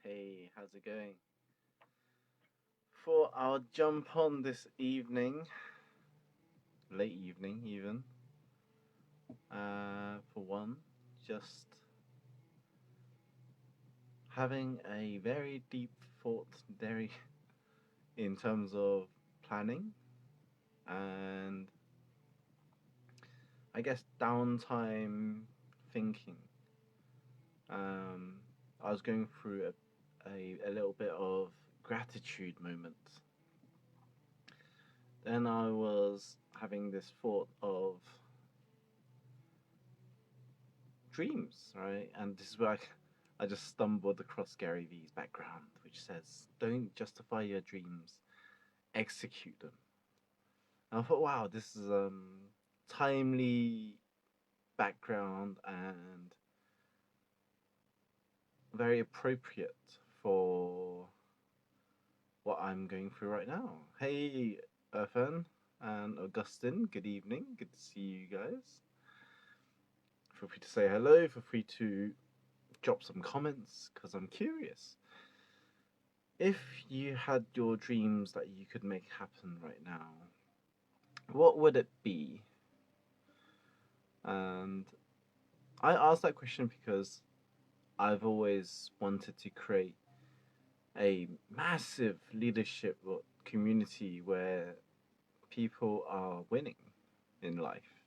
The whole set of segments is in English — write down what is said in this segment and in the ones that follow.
Hey, how's it going? For our jump on this evening, late evening even, for one, just having a very deep thought, very in terms of planning and I guess downtime thinking. Um, I was going through a little bit of gratitude moment. Then I was having this thought of dreams, right? And this is where I just stumbled across Gary Vee's background, which says, "Don't justify your dreams, execute them." And I thought, wow, this is timely background and very appropriate for what I'm going through right now. Hey, Irfan and Augustine, good evening. Good to see you guys. Feel free to say hello. Feel free to drop some comments because I'm curious. If you had your dreams that you could make happen right now, what would it be? And I asked that question because I've always wanted to create a massive leadership community where people are winning in life.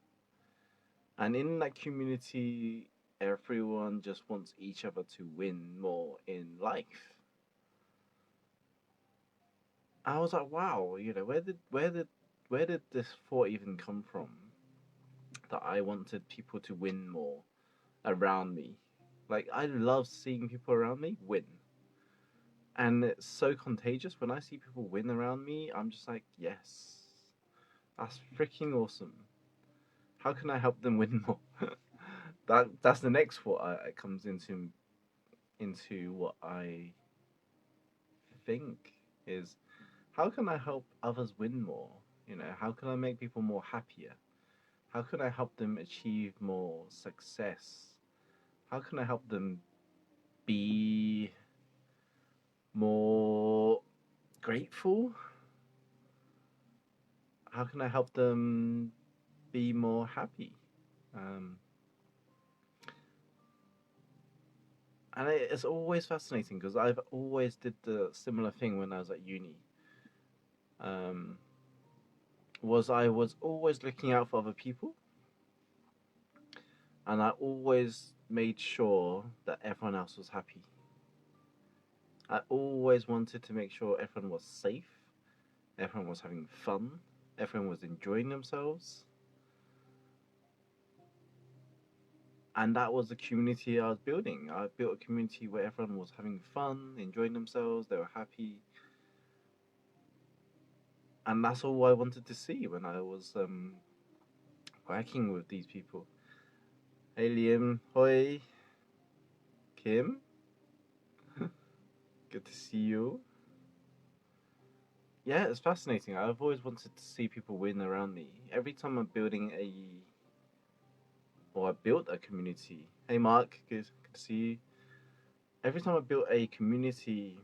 And in that community, everyone just wants each other to win more in life. I was like, wow, where did this thought even come from? That I wanted people to win more around me. Like I love seeing people around me win. And it's so contagious when I see people win around me, I'm just like, yes. That's freaking awesome. How can I help them win more? That's the next thought it comes into what I think is how can I help others win more? How can I make people more happier? How can I help them achieve more success? How can I help them be more grateful? How can I help them be more happy? Um, and it's always fascinating because I've always did the similar thing when I was at uni. Um, was I was always looking out for other people, and I always made sure that everyone else was happy. I always wanted to make sure everyone was safe, everyone was having fun, everyone was enjoying themselves. And that was the community I was building. I built a community where everyone was having fun, enjoying themselves, they were happy. And that's all I wanted to see when I was working with these people. Hey Liam, hoi, Kim, good to see you. Yeah, it's fascinating. I've always wanted to see people win around me. Every time I'm building or I built a community. Hey Mark, good to see you. Every time I built a community,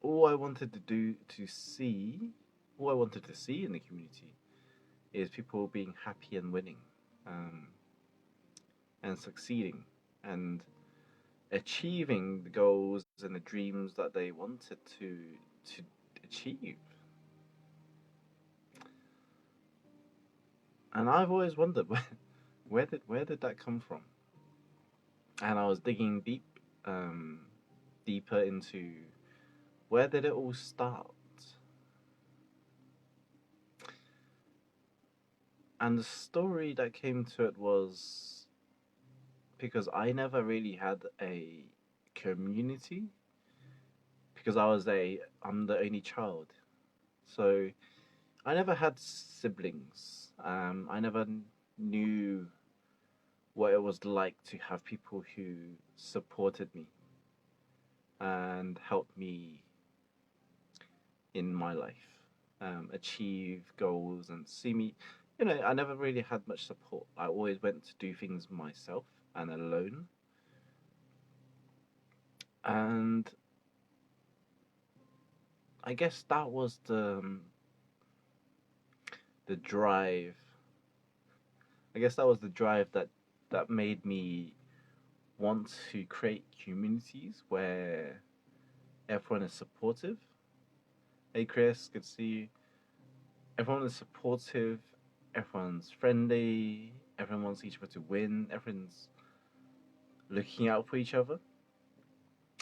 all I wanted to do to see, all I wanted to see in the community is people being happy and winning, um, and succeeding, and achieving the goals and the dreams that they wanted to achieve. And I've always wondered where did that come from? And I was digging um, deeper into where did it all start? And the story that came to it was because I never really had a community because I'm the only child. So I never had siblings. I never knew what it was like to have people who supported me and helped me in my life, achieve goals and see me. I never really had much support. I always went to do things myself and alone. And I guess that was the drive. I guess that was the drive that made me want to create communities where everyone is supportive. Hey Chris, good to see you. Everyone is supportive, everyone's friendly, everyone wants each other to win, everyone's looking out for each other.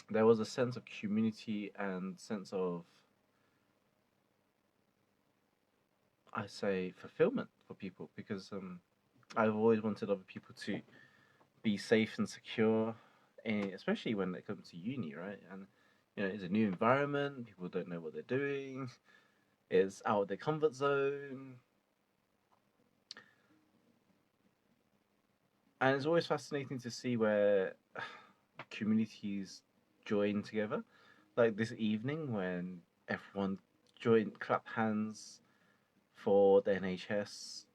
There was a sense of community and sense of, I say, fulfillment for people because I've always wanted other people to be safe and secure, especially when it comes to uni, right? And it's a new environment. People don't know what they're doing. It's out of their comfort zone, and it's always fascinating to see where communities join together. Like this evening when everyone joined, clapped hands for the NHS,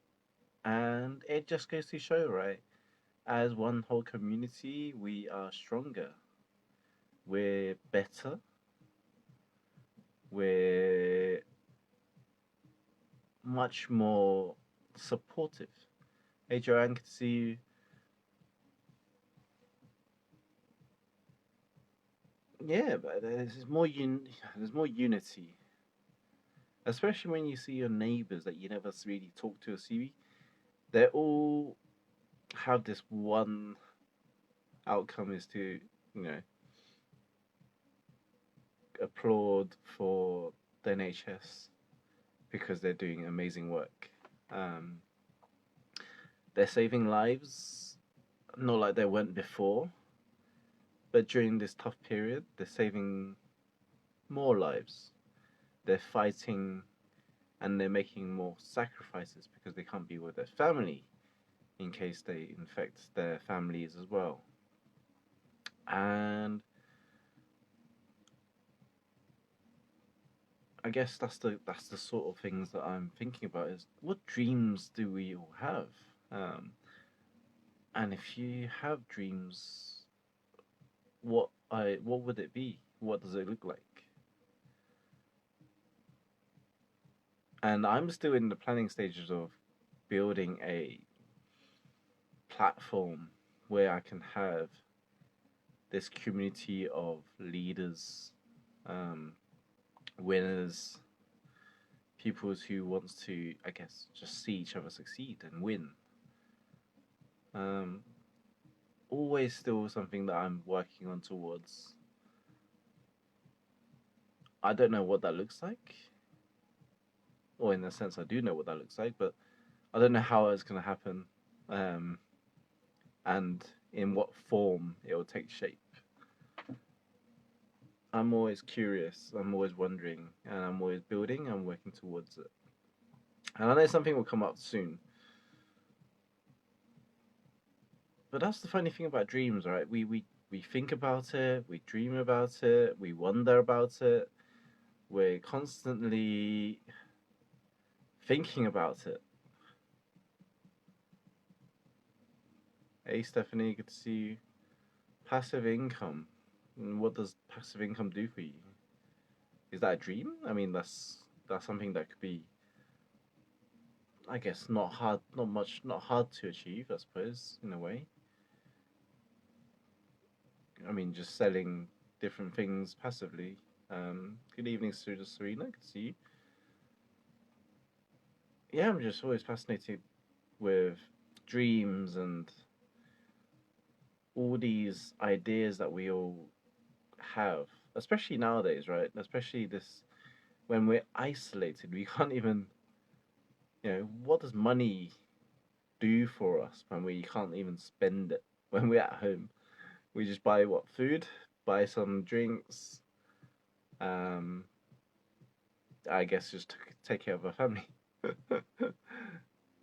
and it just goes to show, right? As one whole community, we are stronger. We're better. We're much more supportive. Hey Joanne, good to see you. Yeah, but there's more unity, especially when you see your neighbors that you never really talk to or see. They all have this one outcome is to you know applaud for the NHS because they're doing amazing work. Um, they're saving lives, not like they weren't before, but during this tough period, they're saving more lives. They're fighting and they're making more sacrifices because they can't be with their family in case they infect their families as well. And I guess that's the sort of things that I'm thinking about is what dreams do we all have? Um, and if you have dreams, what would it be? What does it look like? And I'm still in the planning stages of building a platform where I can have this community of leaders, um, winners, people who wants to, I guess, just see each other succeed and win. Um, always still something that I'm working on towards. I don't know what that looks like, or in a sense, I do know what that looks like, but I don't know how it's going to happen, um, and in what form it will take shape. I'm always curious. I'm always wondering, and I'm always building. I'm working towards it, and I know something will come up soon. But that's the funny thing about dreams, right? We think about it, we dream about it, we wonder about it. We're constantly thinking about it. Hey, Stephanie, good to see you. Passive income. What does passive income do for you? Is that a dream? I mean, that's something that could be, I guess, not hard, not hard to achieve. I suppose, in a way. I mean, just selling different things passively. Good evening, Serena. Good to see you. Yeah, I'm just always fascinated with dreams and all these ideas that we all have, especially nowadays, right? Especially this when we're isolated, we can't even, what does money do for us when we can't even spend it when we're at home? We just buy what food, buy some drinks, um, I guess just take care of our family.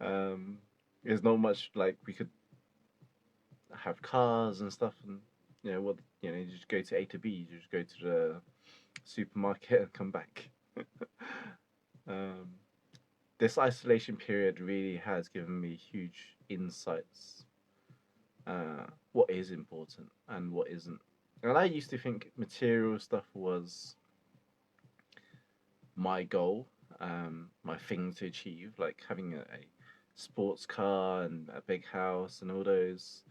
um, there's not much like we could have cars and stuff, and you just go to A to B, you just go to the supermarket and come back. um, this isolation period really has given me huge insights. What is important and what isn't. And I used to think material stuff was my goal, my thing to achieve, like having a sports car and a big house and all those.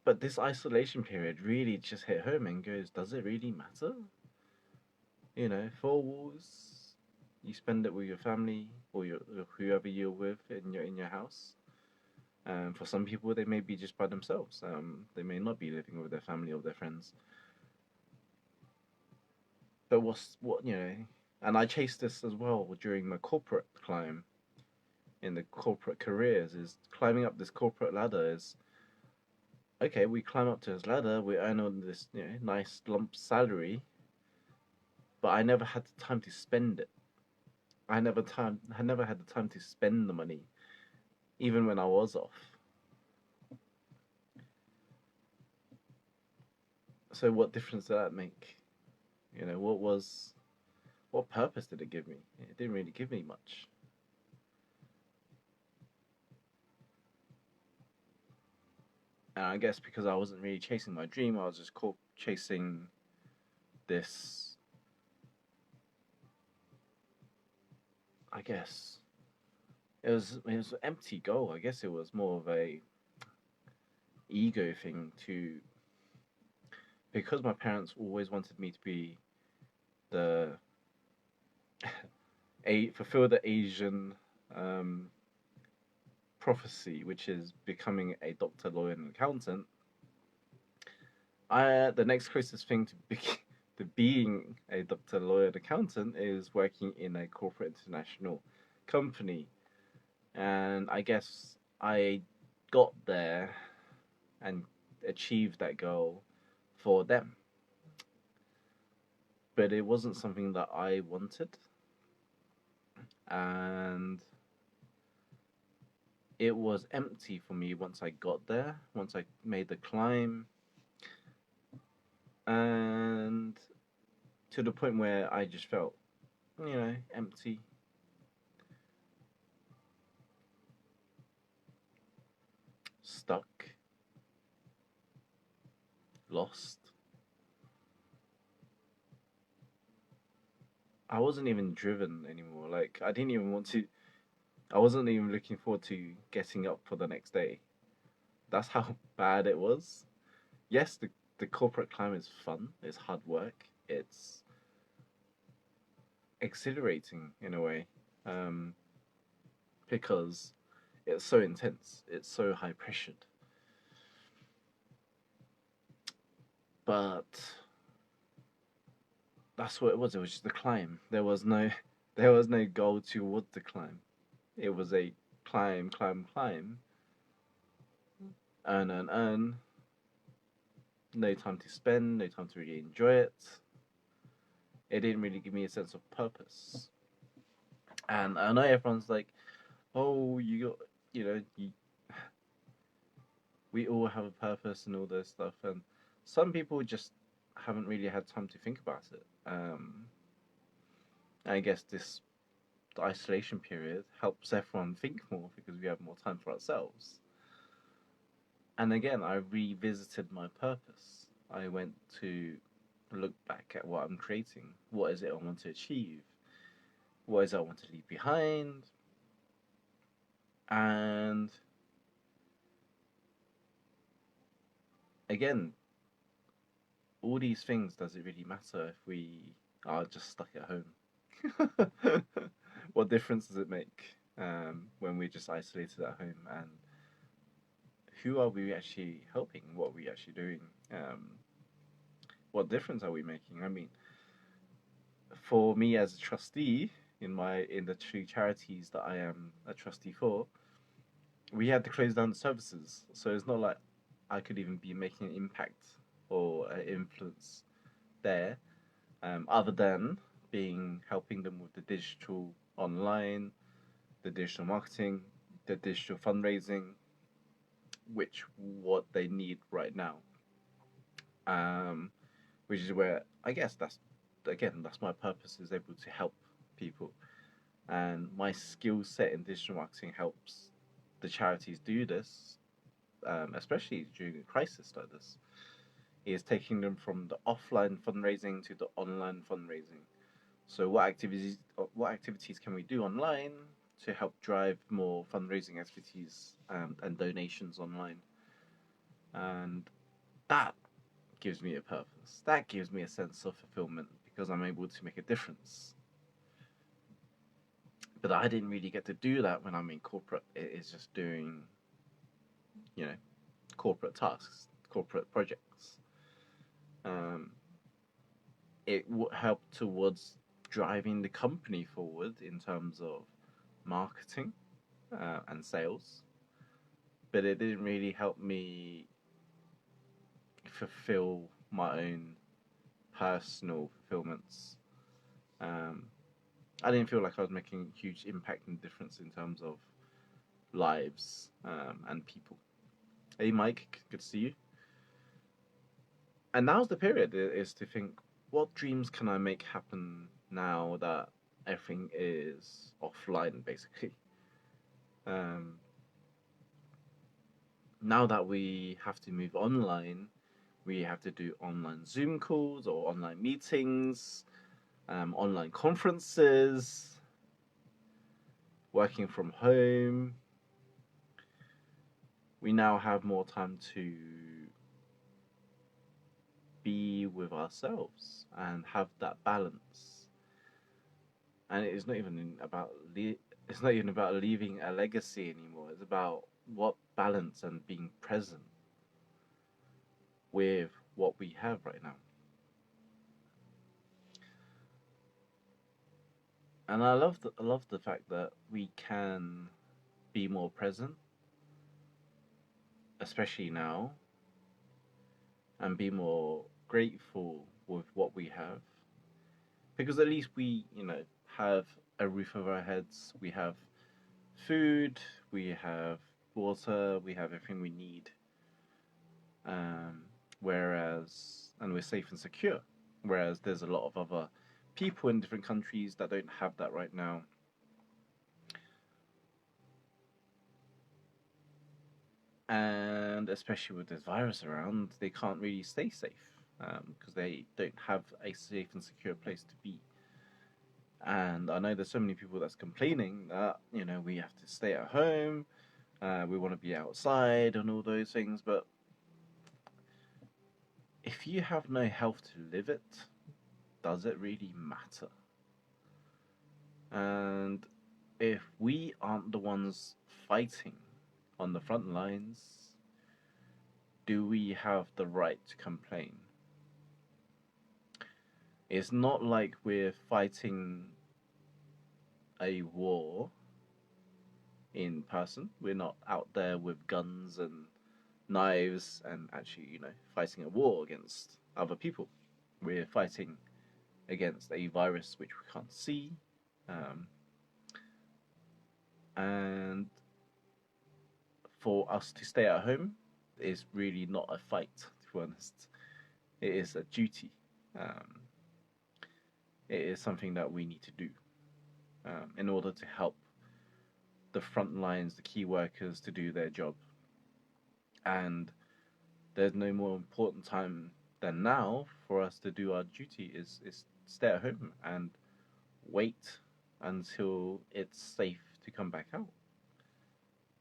But this isolation period really just hit home and goes, does it really matter? You know, four walls, you spend it with your family or your whoever you're with in your house. For some people, they may be just by themselves. They may not be living with their family or their friends. But what you know? And I chased this as well during my corporate climb in the corporate careers. Is climbing up this corporate ladder is okay. We climb up to this ladder. We earn on this nice lump salary, but I never had the time to spend it. I never had the time to spend the money, even when I was off. So what difference did that make? What purpose did it give me? It didn't really give me much. And I guess because I wasn't really chasing my dream, I was just chasing this. I guess it was an empty goal. I guess it was more of a ego thing to because my parents always wanted me to be the a fulfill the Asian um, prophecy, which is becoming a doctor, lawyer, and accountant. The next closest thing to being a doctor, lawyer, and accountant is working in a corporate international company, and I guess I got there and achieved that goal for them, but it wasn't something that I wanted, and it was empty for me once I got there, once I made the climb, and to the point where I just felt, empty, stuck, lost. I wasn't even driven anymore. Like, I didn't even want to, I wasn't even looking forward to getting up for the next day. That's how bad it was. Yes, the corporate climb is fun, it's hard work, it's exhilarating in a way, um, because it's so intense, it's so high pressured. But that's what it was. It was just a climb. There was no goal towards the climb. It was a climb, climb, climb, earn, earn, earn. No time to spend, no time to really enjoy it. It didn't really give me a sense of purpose. And I know everyone's like, "Oh, you got, we all have a purpose and all this stuff." And some people just haven't really had time to think about it. I guess the isolation period helps everyone think more because we have more time for ourselves. And again, I revisited my purpose. I went to look back at what I'm creating. What is it I want to achieve? What is it I want to leave behind? And again, all these things, does it really matter if we are just stuck at home? What difference does it make when we're just isolated at home? And who are we actually helping? What are we actually doing? What difference are we making? I mean, for me as a trustee in the two charities that I am a trustee for, we had to close down the services. So it's not like I could even be making an impact or an influence there, other than being helping them with the digital online, the digital marketing, the digital fundraising, which what they need right now. Um, which is where I guess that's my purpose, is able to help people, and my skill set in digital marketing helps the charities do this, especially during a crisis like this, is taking them from the offline fundraising to the online fundraising. So what activities can we do online to help drive more fundraising activities and donations online? And that gives me a purpose. That gives me a sense of fulfillment because I'm able to make a difference. But I didn't really get to do that when I'm in corporate. It is just doing, you know, corporate tasks, corporate projects. Um, it would help towards driving the company forward in terms of marketing and sales, but it didn't really help me fulfill my own personal fulfillments. Um, I didn't feel like I was making a huge impact and difference in terms of lives and people. Hey, Mike, good to see you. And now's the period is to think, what dreams can I make happen now that everything is offline, basically. Um, Now that we have to move online, we have to do online Zoom calls or online meetings, online conferences, working from home. We now have more time to be with ourselves and have that balance. And it's not even about leaving a legacy anymore. It's about what balance and being present with what we have right now. And I love the fact that we can be more present, especially now, and be more grateful with what we have, because at least we, have a roof over our heads. We have food, we have water, we have everything we need. Um, and we're safe and secure. Whereas there's a lot of other people in different countries that don't have that right now. And especially with this virus around, they can't really stay safe because they don't have a safe and secure place to be. And I know there's so many people that's complaining that we have to stay at home, we want to be outside and all those things, but if you have no health to live it, does it really matter? And if we aren't the ones fighting on the front lines, do we have the right to complain? It's not like we're fighting a war in person. We're not out there with guns and knives and actually, fighting a war against other people. We're fighting against a virus which we can't see. And for us to stay at home is really not a fight, to be honest. It is a duty. It is something that we need to do in order to help the front lines, the key workers, to do their job. And there's no more important time than now for us to do our duty is stay at home and wait until it's safe to come back out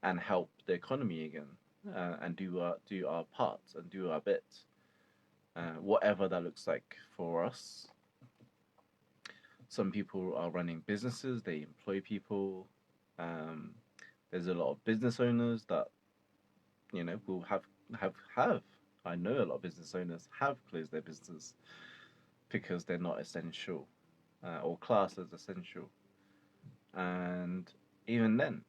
and help the economy again, and do our part and do our bit, whatever that looks like for us. Some people are running businesses, they employ people. There's a lot of business owners that will have. I know a lot of business owners have closed their business because they're not essential, or classed as essential. And even then,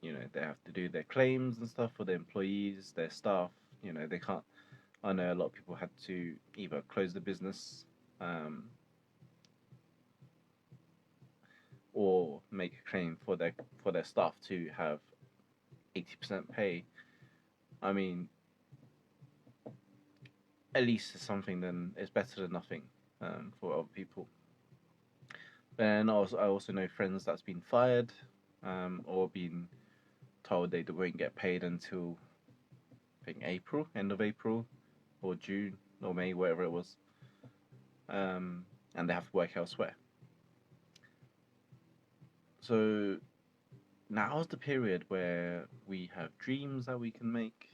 they have to do their claims and stuff for their employees, their staff. They can't. I know a lot of people had to either close the business, or make a claim for their staff to have 80% pay. I mean, at least it's something. Then it's better than nothing for other people. Then I also know friends that's been fired, or been told they won't get paid until think April, end of April, or June or May, whatever it was, and they have to work elsewhere. So now's the period where we have dreams that we can make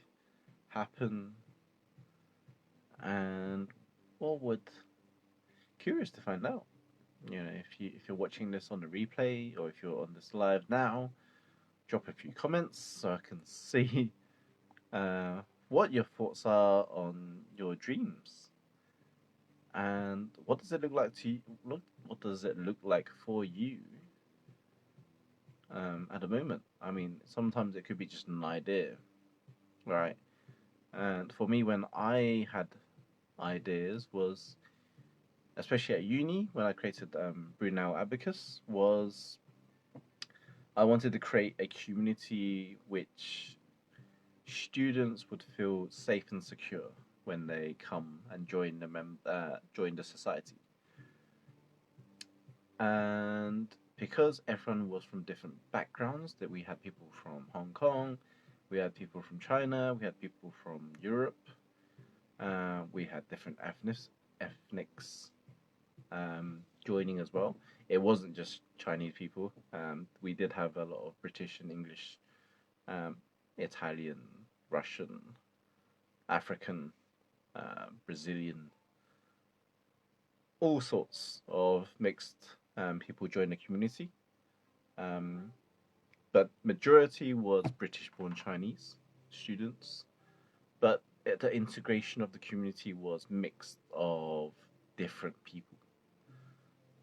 happen, and what would curious to find out. If you're watching this on the replay or if you're on this live now, drop a few comments so I can see uh, what your thoughts are on your dreams and what does it look like to you. What does it look like for you at the moment? I mean, sometimes it could be just an idea, right? And for me, when I had ideas, was especially at uni when I created Brunel Abacus, was I wanted to create a community which students would feel safe and secure when they come and join the society. And because everyone was from different backgrounds, that we had people from Hong Kong, we had people from China, we had people from Europe, we had different ethnics joining as well. It wasn't just Chinese people. We did have a lot of British and English, Italian, Russian, African, Brazilian, all sorts of mixed people joined the community. Um, but majority was British-born Chinese students. But the integration of the community was mixed of different people,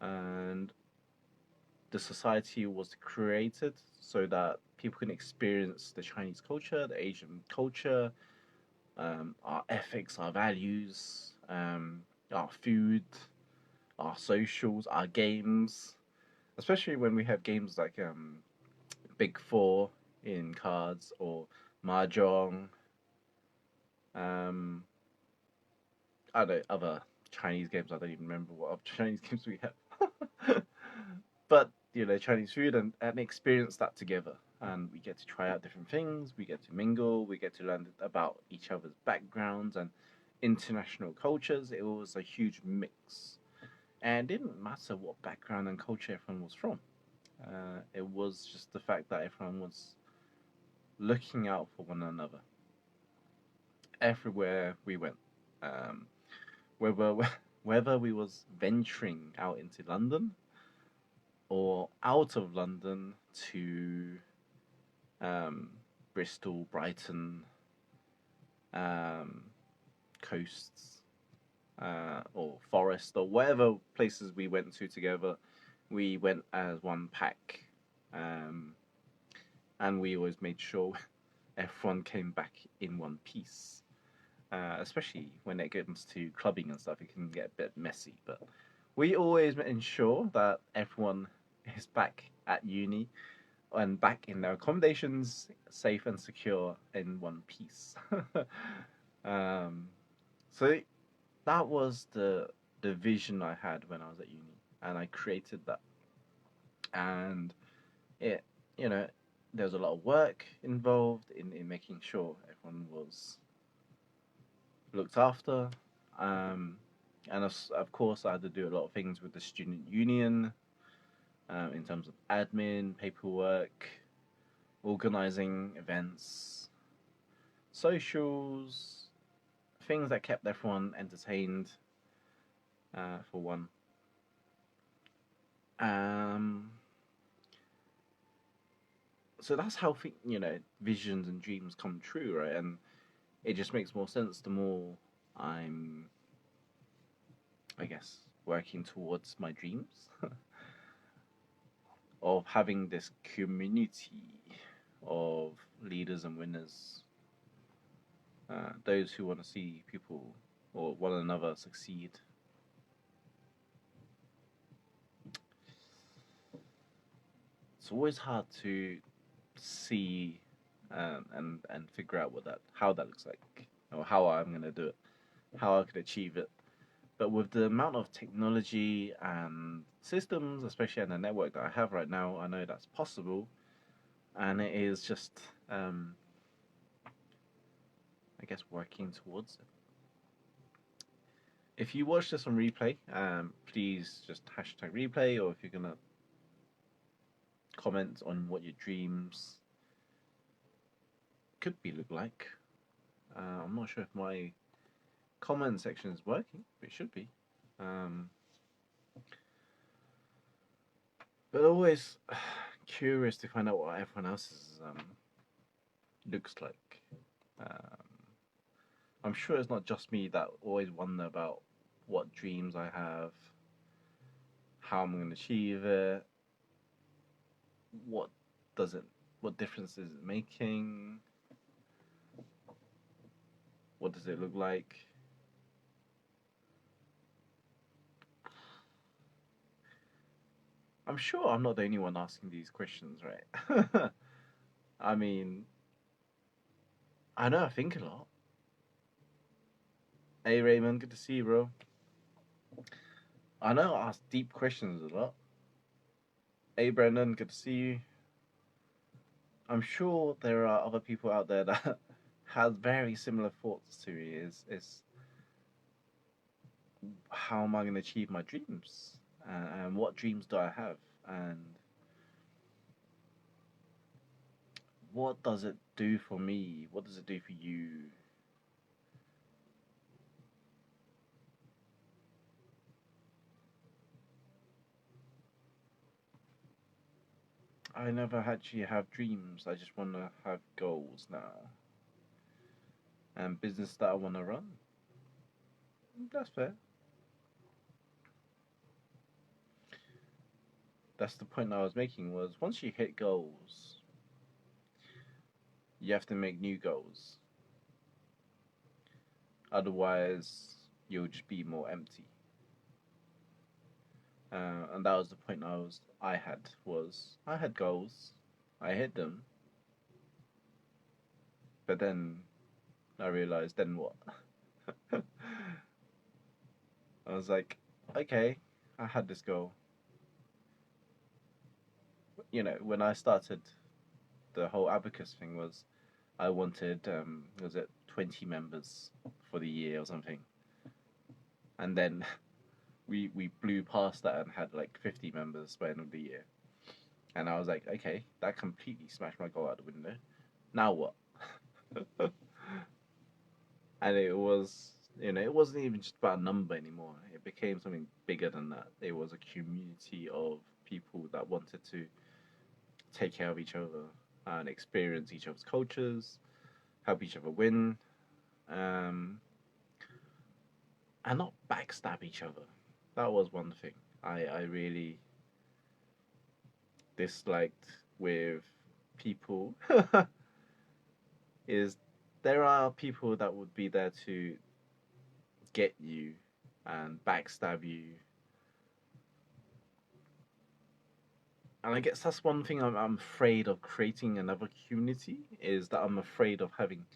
and the society was created so that people can experience the Chinese culture, the Asian culture, our ethics, our values, our food, our socials, our games. Especially when we have games like Big Four in cards or mahjong. Um, I don't know, other Chinese games. I don't even remember what other Chinese games we have. But Chinese food and experience that together, and we get to try out different things. We get to mingle. We get to learn about each other's backgrounds and international cultures. It was a huge mix, and it didn't matter what background and culture everyone was from. It was just the fact that everyone was looking out for one another everywhere we went. Um, whether whether we was venturing out into London or out of London to um, Bristol, Brighton, um, coasts, or forest, or whatever places we went to together, we went as one pack, um, and we always made sure everyone came back in one piece. Especially when it comes to clubbing and stuff, it can get a bit messy, but we always ensure that everyone is back at uni and back in their accommodations, safe and secure in one piece. um, so that was the vision I had when I was at uni, and I created that. And it, you know, there was a lot of work involved in making sure everyone was looked after. Um, and of course, I had to do a lot of things with the student union in terms of admin, paperwork, organizing events, socials, things that kept everyone entertained, for one. Um, so that's how visions and dreams come true, right? And it just makes more sense the more I'm, I guess, working towards my dreams of having this community of leaders and winners, those who want to see people or one another succeed. It's always hard to see and figure out how that looks like, or how I'm gonna do it, how I could achieve it. But with the amount of technology and systems, especially on the network that I have right now, I know that's possible, and it is just, I I guess, working towards it. If you watch this on replay, please just hashtag replay, or if you're gonna comment on what your dreams could be look like. I'm not sure if my comment section is working, but it should be. But always curious to find out what everyone else's looks like. I'm sure it's not just me that always wonder about what dreams I have, how I'm going to achieve it, what difference is it making, what does it look like. I'm sure I'm not the only one asking these questions, right? I mean, I know I think a lot. Hey Raymond, good to see you, bro. I know I ask deep questions a lot. Hey Brendan, good to see you. I'm sure there are other people out there that has very similar thoughts to me. Is how am I going to achieve my dreams? And what dreams do I have? And what does it do for me? What does it do for you? I never actually have dreams. I just want to have goals now. And business that I want to run. That's fair. That's the point I was making, was once you hit goals, you have to make new goals. Otherwise, you'll just be more empty. And that was the point I had goals, I hit them, but then I realized, then what? I was like, okay, I had this goal. You know, when I started the whole abacus thing, was I wanted, was it 20 members for the year or something, and then we blew past that and had like 50 members by the end of the year. And I was like, okay, that completely smashed my goal out the window. Now what? And it was, it wasn't even just about a number anymore. It became something bigger than that. It was a community of people that wanted to take care of each other and experience each other's cultures, help each other win, and not backstab each other. That was one thing I really disliked with people. Is there are people that would be there to get you and backstab you. And I guess that's one thing I'm afraid of creating another community, is that I'm afraid of having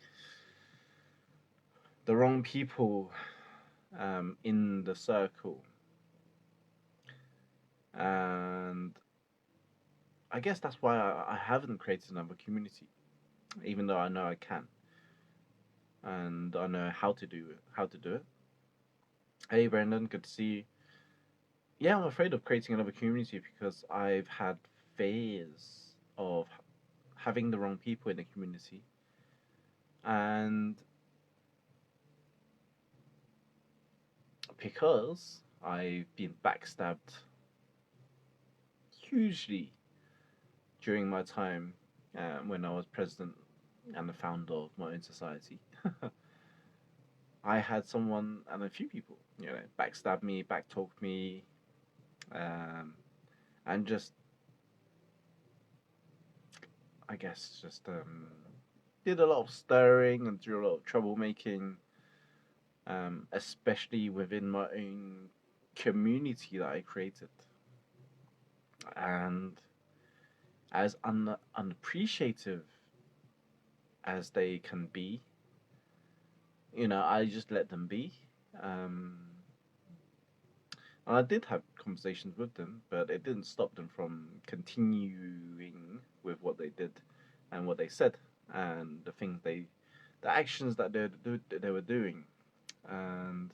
the wrong people in the circle. And I guess that's why I haven't created another community, even though I know I can. And I know how to do it. Hey Brendan, good to see you. Yeah, I'm afraid of creating another community because I've had fears of having the wrong people in the community, and because I've been backstabbed hugely during my time when I was president and the founder of my own society. I had someone and a few people, backstab me, backtalk me, and just, I guess, did a lot of stirring and did a lot of troublemaking, especially within my own community that I created. And as unappreciative as they can be, I just let them be. And I did have conversations with them, but it didn't stop them from continuing with what they did and what they said and the things the actions that they were doing, and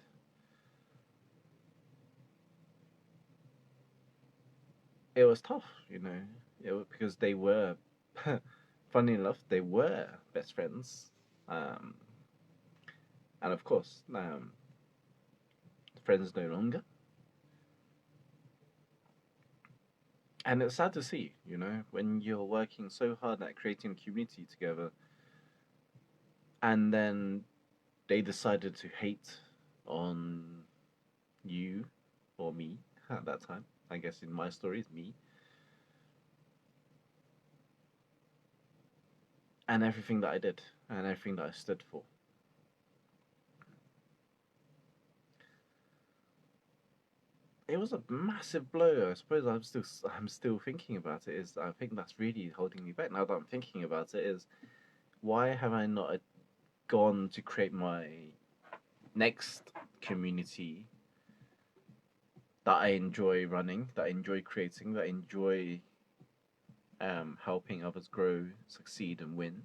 it was tough, because they were, funny enough, they were best friends, um, and of course, friends no longer, and it's sad to see, when you're working so hard at creating a community together, and then they decided to hate on you or me at that time. I guess in my story, it's me and everything that I did and everything that I stood for. It was a massive blow. I suppose I'm still thinking about it. I think that's really holding me back now that I'm thinking about it. Is why have I not gone to create my next community that I enjoy running, that I enjoy creating, that I enjoy helping others grow, succeed, and win?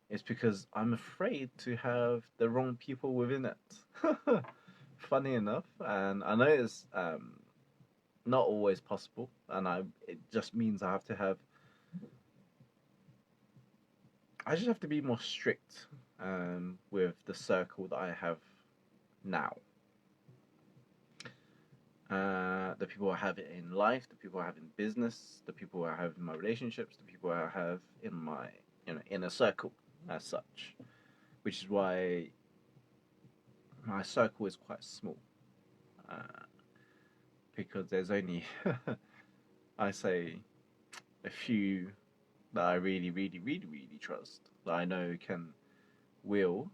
It's because I'm afraid to have the wrong people within it. Funny enough, and I know it's not always possible, and it just means I just have to be more strict with the circle that I have now. The people I have in life, the people I have in business, the people I have in my relationships, the people I have in my inner circle as such, which is why my circle is quite small, because there's only I say a few that I really, really, really, really trust, that I know will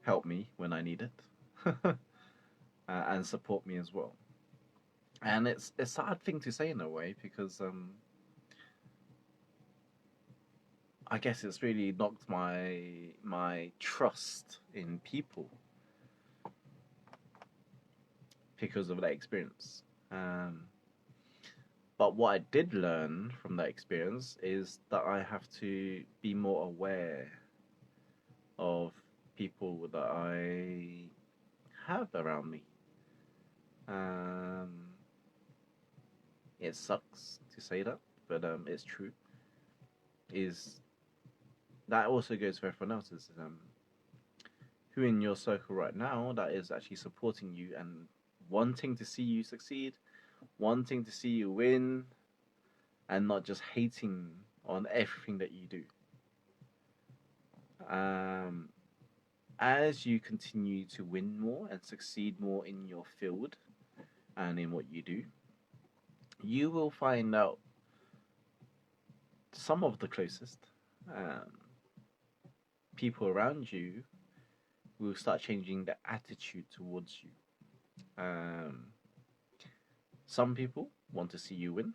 help me when I need it, and support me as well. And it's a sad thing to say in a way, because I guess it's really knocked my trust in people because of that experience. But what I did learn from that experience is that I have to be more aware of people that I have around me. It sucks to say that, but it's true. Is that also goes for everyone else? Is who in your circle right now that is actually supporting you and wanting to see you succeed, wanting to see you win, and not just hating on everything that you do. As you continue to win more and succeed more in your field and in what you do, you will find out some of the closest people around you will start changing their attitude towards you. Some people want to see you win,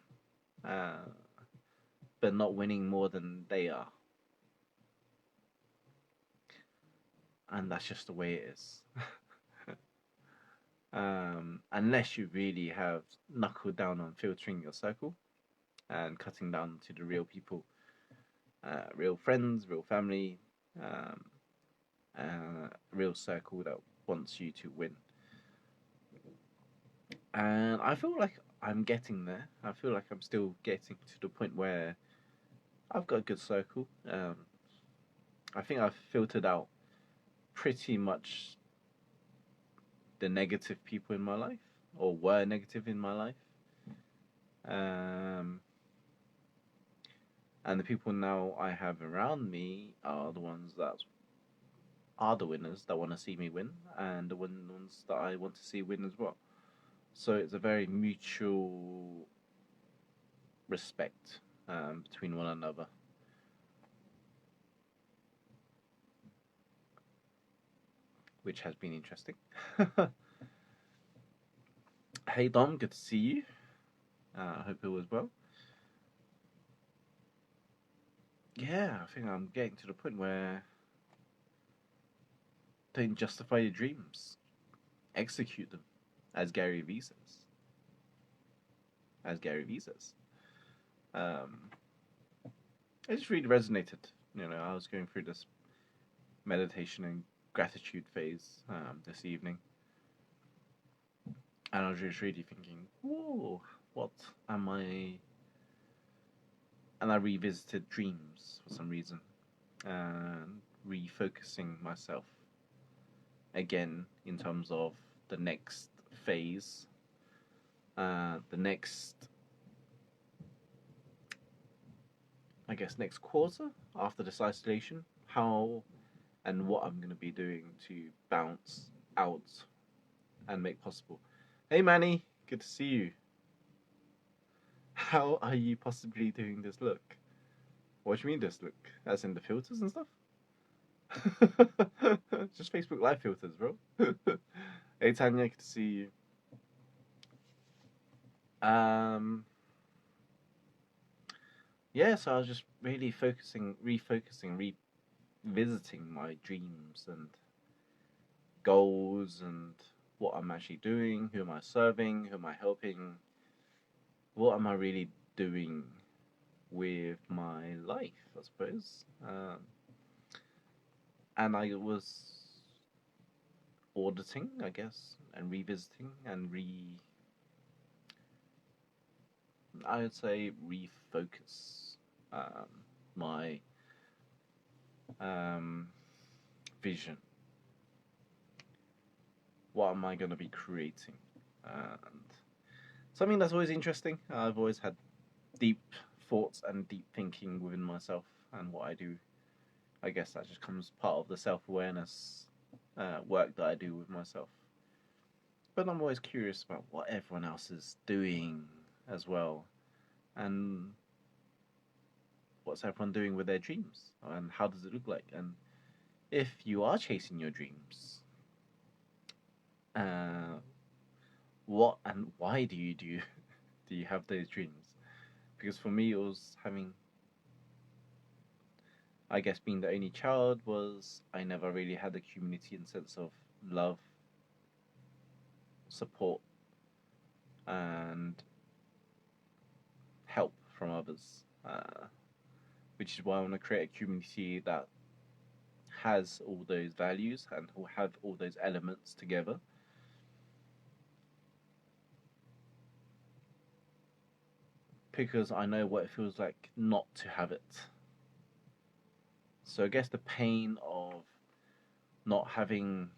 but not winning more than they are. And that's just the way it is. Unless you really have knuckled down on filtering your circle and cutting down to the real people, real friends, real family, real circle that wants you to win. And I feel like I'm getting there. I feel like I'm still getting to the point where I've got a good circle. I think I've filtered out pretty much the negative people in my life, or were negative in my life. And the people now I have around me are the ones that are the winners that want to see me win, and the ones that I want to see win as well. So it's a very mutual respect between one another. Which has been interesting. Hey Dom, good to see you. I hope it was well. Yeah, I think I'm getting to the point where don't justify your dreams, execute them, as Gary Vee says. it just really resonated. I was going through this meditation and gratitude phase this evening, and I was just really thinking, "Whoa, what am I?" And I revisited dreams for some reason, and refocusing myself again in terms of the next phase, the next, I guess, next quarter after this isolation, how and what I'm going to be doing to bounce out and make possible. Hey Manny, good to see you. How are you possibly doing this look? What do you mean this look? As in the filters and stuff? Just Facebook Live filters, bro. Hey Tanya, good to see you. Yeah, so I was just really refocusing, revisiting my dreams and goals and what I'm actually doing, who am I serving, who am I helping, what am I really doing with my life, I suppose. And I was auditing, I guess, and revisiting and I would say refocus my vision. What am I going to be creating? And something that's always interesting. I've always had deep thoughts and deep thinking within myself and what I do. I guess that just comes part of the self-awareness work that I do with myself. But I'm always curious about what everyone else is doing as well, and what's everyone doing with their dreams, and how does it look like, and if you are chasing your dreams, what and why do you have those dreams? Because for me, it was having, I guess, being the only child, was I never really had a community and sense of love, support, and help from others, which is why I want to create a community that has all those values and will have all those elements together. Because I know what it feels like not to have it. So I guess the pain of not having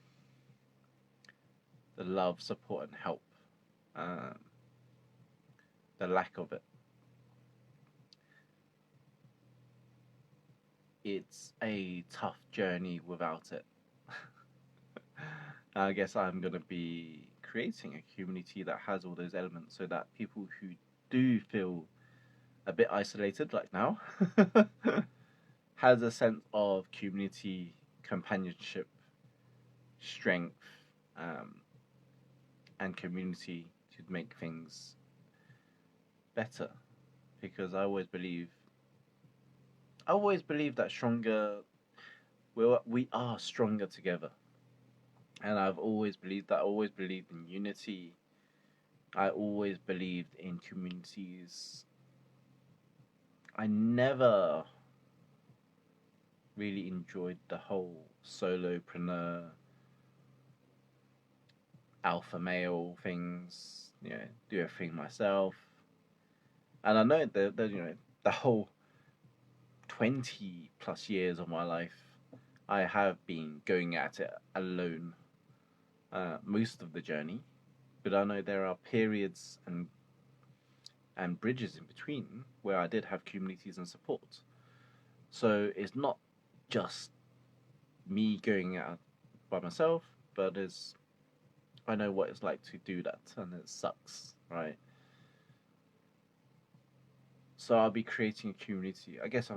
the love, support, and help, the lack of it, it's a tough journey without it. I guess I'm going to be creating a community that has all those elements so that people who do feel a bit isolated, like now, has a sense of community, companionship, strength, and community to make things better. Because I always believe that we are stronger together. And I've always believed that. I always believed in unity. I always believed in communities. I never really enjoyed the whole solopreneur, alpha male things, do everything myself. And I know the whole 20 plus years of my life, I have been going at it alone most of the journey. But I know there are periods and bridges in between where I did have communities and support. So it's not just me going out by myself, but I know what it's like to do that, and it sucks, right? So I'll be creating a community. I guess I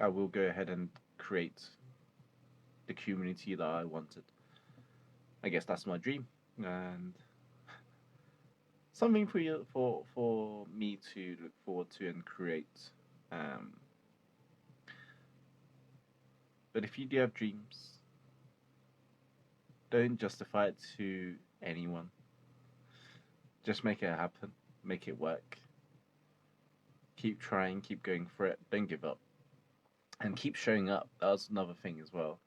will go ahead and create the community that I wanted. I guess that's my dream, and something for me to look forward to and create. But if you do have dreams, don't justify it to anyone. Just make it happen. Make it work. Keep trying, keep going for it, don't give up, and keep showing up. That was another thing as well.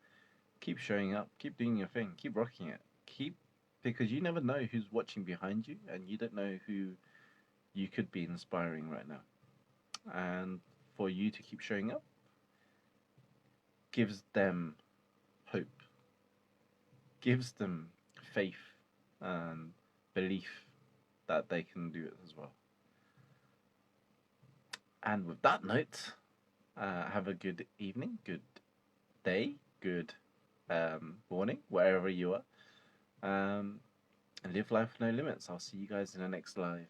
Keep showing up, keep doing your thing, keep rocking it, keep because you never know who's watching behind you, and you don't know who you could be inspiring right now. And for you to keep showing up gives them hope, gives them faith and belief that they can do it as well. And with that note, have a good evening, good day, good morning, wherever you are. And live life with no limits. I'll see you guys in the next live.